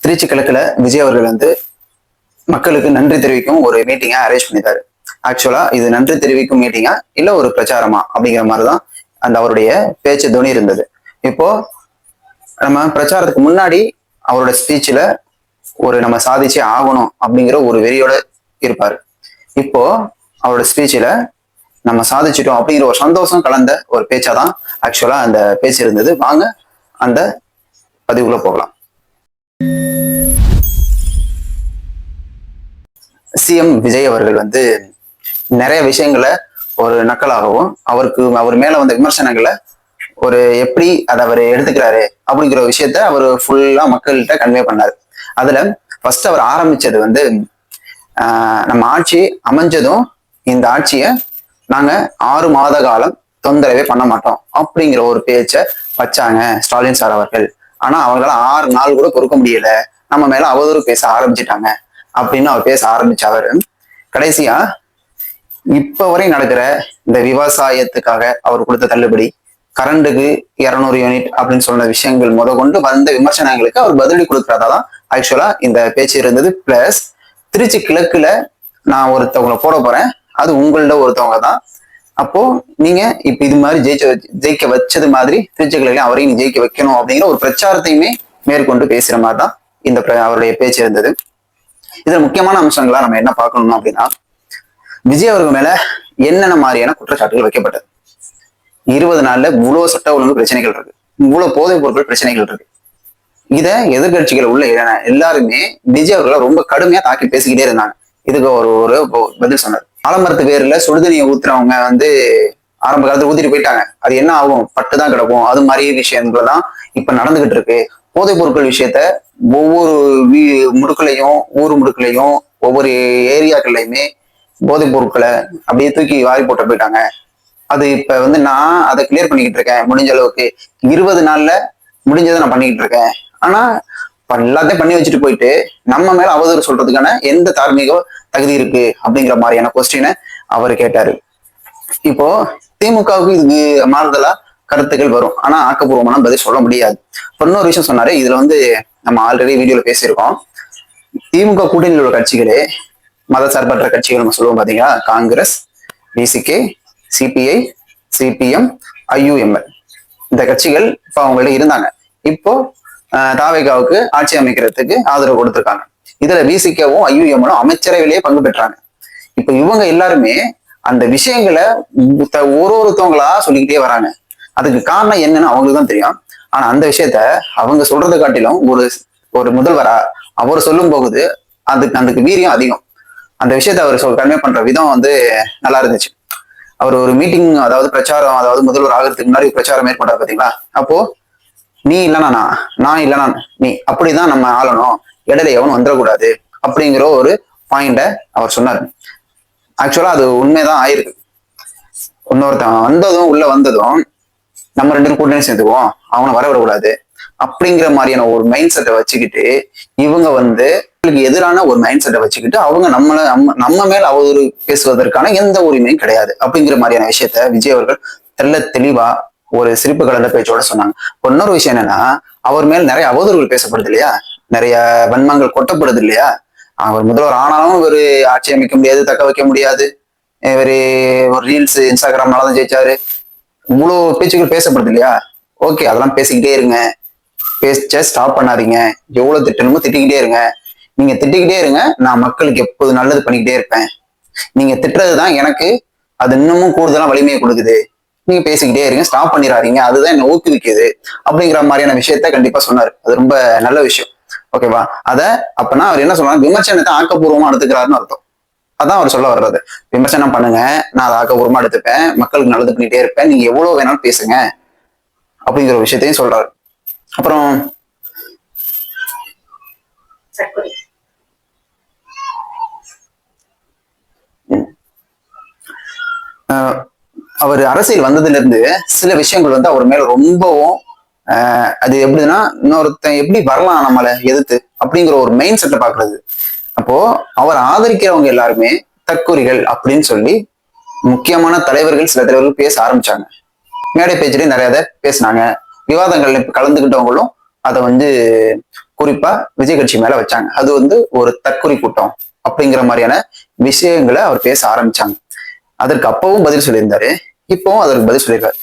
திருச்சி கிழக்குல விஜய் அவர்கள் வந்து மக்களுக்கு நன்றி தெரிவிக்கும் ஒரு மீட்டிங்கை அரேஞ்ச் பண்ணிட்டாரு. ஆக்சுவலா இது நன்றி தெரிவிக்கும் மீட்டிங்கா இல்ல ஒரு பிரச்சாரமா அப்படிங்கிற மாதிரிதான் அந்த அவருடைய பேச்சு துணி இருந்தது. இப்போ நம்ம பிரச்சாரத்துக்கு முன்னாடி அவரோட ஸ்பீச்ல ஒரு நம்ம சாதிச்சே ஆகணும் அப்படிங்கிற ஒரு வெறியோட இருப்பாரு. இப்போ அவரோட ஸ்பீச்ல நம்ம சாதிச்சிட்டோம் அப்படிங்கிற ஒரு சந்தோஷம் கலந்த ஒரு பேச்சாதான் ஆக்சுவலா அந்த பேச்சு இருந்தது. வாங்க அந்த பதிவுக்குள்ள போகலாம். சிஎம் விஜய் அவர்கள் வந்து நிறைய விஷயங்களை ஒரு நக்கலாகவும் அவர் மேல வந்த விமர்சனங்களை ஒரு எப்படி அதை அவர் எடுத்துக்கிறாரு அப்படிங்கிற விஷயத்த அவர் ஃபுல்லா மக்கள்கிட்ட கன்வே பண்ணாரு. அதுல ஃபர்ஸ்ட் அவர் ஆரம்பிச்சது வந்து நம்ம ஆட்சி அமைஞ்சதும் இந்த ஆட்சியை நாங்க 6 மாத காலம் தொந்தரவே பண்ண மாட்டோம் அப்படிங்கிற ஒரு பேச்சை வச்சாங்க ஸ்டாலின் சார் அவர்கள். ஆனா அவங்களால 6 நாள் கூட பொறுக்க முடியல, நம்ம மேல அவதூறு பேச ஆரம்பிச்சிட்டாங்க அப்படின்னு அவர் பேச ஆரம்பிச்சவர் கடைசியா இப்ப வரை நடக்கிற இந்த விவசாயத்துக்காக அவர் கொடுத்த தள்ளுபடி, கரண்டுக்கு 200 யூனிட் அப்படின்னு சொன்ன விஷயங்கள் கொண்டு வந்த விமர்சனங்களுக்கு அவர் பதிலடி கொடுக்கறதா தான் ஆக்சுவலா இந்த பேச்சு இருந்தது. பிளஸ் திருச்சி கிழக்குல நான் ஒருத்தவங்களை போட போறேன், அது உங்கள்ட ஒருத்தவங்க தான். அப்போ நீங்க இப்ப இது மாதிரி ஜெயிக்க வச்சது மாதிரி திருச்சி கிழக்குல அவரையும் நீ ஜெயிக்க வைக்கணும் அப்படிங்கிற ஒரு பிரச்சாரத்தையுமே மேற்கொண்டு பேசுற மாதிரி தான் இந்த அவருடைய பேச்சு இருந்தது. இதுல முக்கியமான அம்சங்களா நம்ம என்ன பார்க்கணும் அப்படின்னா, விஜய் அவர்கள் மேல என்னென்ன மாதிரியான குற்றச்சாட்டுகள் வைக்கப்பட்டது. 20 நாள்ல இவ்வளவு சட்ட ஒழுங்கு பிரச்சனைகள் இருக்கு, இவ்வளவு போதைப் பொருட்கள் பிரச்சனைகள் இருக்கு. இத எதிர்கட்சிகள் உள்ள எல்லாருமே விஜய் அவர்களை ரொம்ப கடுமையா தாக்கி பேசிக்கிட்டே இருந்தாங்க. இதுக்கு ஒரு பதில் சொன்னார். ஆலமரத்து பேர்ல சுடுதண்ணியை ஊத்துறவங்க வந்து ஆரம்ப காலத்துல ஊத்திட்டு போயிட்டாங்க, அது என்ன ஆகும், பட்டுதான் கிடக்கும். அது மாதிரி விஷயங்கள் தான் இப்ப நடந்துகிட்டு இருக்கு. போதைப் பொருட்கள் விஷயத்த ஒவ்வொரு முடுக்கலையும் ஊர் முடுக்கலையும் ஒவ்வொரு ஏரியாக்கள்லையுமே போதைப் பொருட்களை அப்படியே தூக்கி வாரி போட்டு போயிட்டாங்க. அது இப்ப வந்து நான் அதை கிளியர் பண்ணிக்கிட்டு இருக்கேன் முடிஞ்ச அளவுக்கு. 20 நாள்ல முடிஞ்சதை நான் பண்ணிக்கிட்டு இருக்கேன். ஆனா எல்லாத்தையும் பண்ணி வச்சுட்டு போயிட்டு நம்ம மேல அவதூறு சொல்றதுக்கான எந்த தார்மீக தகுதி இருக்கு அப்படிங்கிற மாதிரியான கொஸ்டினை அவர் கேட்டாரு. இப்போ திமுகவுக்கு இதுக்கு மாறுதலா கருத்துக்கள் வரும், ஆனா ஆக்கப்பூர்வமான பதில் சொல்ல முடியாது. இன்னொரு விஷயம் சொன்னாரு, இதுல வந்து நம்ம ஆல்ரெடி வீடியோல பேசியிருக்கோம். திமுக கூட்டணியில் உள்ள கட்சிகளே மதசார்பற்ற கட்சிகள் நம்ம சொல்லுவோம் பாத்தீங்களா, காங்கிரஸ், பிசிகே, சிபிஐ, சிபிஎம், ஐயுஎம்எல், இந்த கட்சிகள் இப்ப அவங்கள்ட்ட இருந்தாங்க. இப்போ தாவேகாவுக்கு ஆட்சி அமைக்கிறதுக்கு ஆதரவு கொடுத்திருக்காங்க. இதுல பிசிகேவும் ஐயுஎம்எலும் அமைச்சரவையிலேயே பங்கு பெற்றாங்க. இப்ப இவங்க எல்லாருமே அந்த விஷயங்களை ஒருத்தவங்களா சொல்லிக்கிட்டே வராங்க. அதுக்கு காரணம் என்னன்னு அவங்களுக்கு தான் தெரியும். ஆனா அந்த விஷயத்த அவங்க சொல்றதை காட்டிலும் ஒரு முதல்வரா அவர் சொல்லும் போகுது அதுக்கு வீரியம் அதிகம். அந்த விஷயத்த அவர் கன்வே பண்ற விதம் வந்து நல்லா இருந்துச்சு. அவர் ஒரு மீட்டிங், அதாவது பிரச்சாரம், அதாவது முதல்வர் ஆகிறதுக்கு முன்னாடி பிரச்சாரம் மேற்கொண்டார் பாத்தீங்களா. அப்போ நீ இல்லைனா நான் இல்லைனா நீ, அப்படிதான் நம்ம ஆளணும், இடையில எவனும் வந்துடக்கூடாது அப்படிங்கிற ஒரு பாயிண்ட அவர் சொன்னார். ஆக்சுவலா அது உண்மைதான் ஆயிருக்கு. இன்னொருத்தன் உள்ள வந்ததும் நம்ம 2 பேரும் கூட்டணி சேர்ந்துக்குவோம், அவனை வரவிடக்கூடாது அப்படிங்கிற மாதிரியான ஒரு மைண்ட் செட்டை வச்சுக்கிட்டு இவங்க வந்து எதிரான ஒரு மைண்ட் செட்டை வச்சுக்கிட்டு அவங்க நம்ம மேல அவதூறு பேசுவதற்கான எந்த உரிமையும் கிடையாது அப்படிங்கிற மாதிரியான விஷயத்த விஜய் அவர்கள் தெளிவா ஒரு சிரிப்பு கலந்த பேச்சோட சொன்னாங்க. இன்னொரு விஷயம் என்னன்னா, அவர் மேல் நிறைய அவதூறுகள் பேசப்படுது இல்லையா, நிறைய வன்மங்கள் கொட்டப்படுது இல்லையா. அவர் முதல்வர் ஆனாலும் ஒரு ஆட்சி அமைக்க முடியாது, தக்க வைக்க முடியாது, இவரு ஒரு ரீல்ஸ் இன்ஸ்டாகிராம்னால தான் ஜெயிச்சாரு, இவ்வளவு பேச்சுக்கள் பேசப்படுது இல்லையா. ஓகே, அதெல்லாம் பேசிக்கிட்டே இருங்க, பேச்ச ஸ்டாப் பண்ணாதீங்க, எவ்வளவு திட்டணுமோ திட்டிக்கிட்டே இருங்க. நீங்க திட்டிக்கிட்டே இருங்க, நான் மக்களுக்கு எப்போது நல்லது பண்ணிக்கிட்டே இருப்பேன். நீங்க திட்டுறதுதான் எனக்கு அது இன்னமும் கூடுதலா வலிமையை கொடுக்குது. நீங்க பேசிக்கிட்டே இருங்க, ஸ்டாப் பண்ணிடாதீங்க, அதுதான் என்ன ஊக்குவிக்குது அப்படிங்கிற மாதிரியான விஷயத்த கண்டிப்பா சொன்னாரு. அது ரொம்ப நல்ல விஷயம். ஓகேவா. அப்பனா அவர் என்ன சொன்னாரு, விமர்சனத்தை ஆக்கப்பூர்வமா எடுத்துக்கிறாருன்னு அர்த்தம். அதான் அவர் சொல்ல வர்றது. விமர்சனம் பண்ணுங்க, நான் அதை ஆக்கப்பூர்வமா எடுத்துப்பேன், மக்களுக்கு நல்லது பண்ணிட்டே இருப்பேன், நீங்க எவ்வளவு வேணாலும் பேசுங்க அப்படிங்கிற விஷயத்தையும் சொல்றாரு. அப்புறம் அவர் அரசியல் வந்ததுல இருந்து சில விஷயங்கள் வந்து அவர் மேல ரொம்பவும் அது எப்படின்னா, இன்னொருத்தன் எப்படி வரலாம் நம்மளை எதிர்த்து அப்படிங்கிற ஒரு மெயின் செட்டை பாக்குறது. அப்போ அவர் ஆதரிக்கிறவங்க எல்லாருமே தற்கூரிகள் அப்படின்னு சொல்லி முக்கியமான தலைவர்கள், சில தலைவர்கள் பேச ஆரம்பிச்சாங்க. மேடை பேச்சுலேயும் நிறைய பேசினாங்க. விவாதங்கள் கலந்துகிட்டவங்களும் அதை வந்து குறிப்பா விஜய் கட்சி மேல வச்சாங்க. அது வந்து ஒரு தற்கொலை கூட்டம் அப்படிங்கிற மாதிரியான விஷயங்களை அவர் பேச ஆரம்பிச்சாங்க. அதற்கு அப்பவும் பதில் சொல்லியிருந்தாரு, இப்பவும் அதற்கு பதில் சொல்லியிருக்காரு.